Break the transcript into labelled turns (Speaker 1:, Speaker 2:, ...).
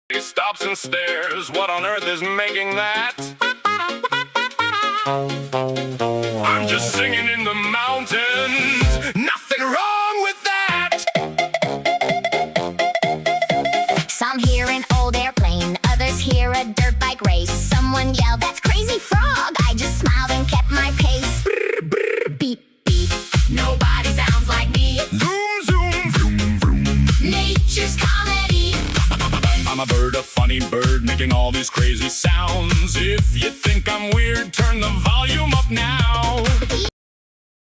Speaker 1: He stops and stares. What on earth is making that? I'm just singing in the mountains. Nothing wrong with that.
Speaker 2: Some hear an old airplane, others hear a dirt bike race. Someone yelled, "That's Crazy Frog!" I just smiled and kept my pace. Brr, brr, beep, beep. Nobody sounds like me.
Speaker 1: Zoom, zoom, vroom, vroom.
Speaker 2: Nature's comedy.
Speaker 1: I'm a bird, a funny bird, making all these crazy sounds. If you think I'm weird, turn the volume up now.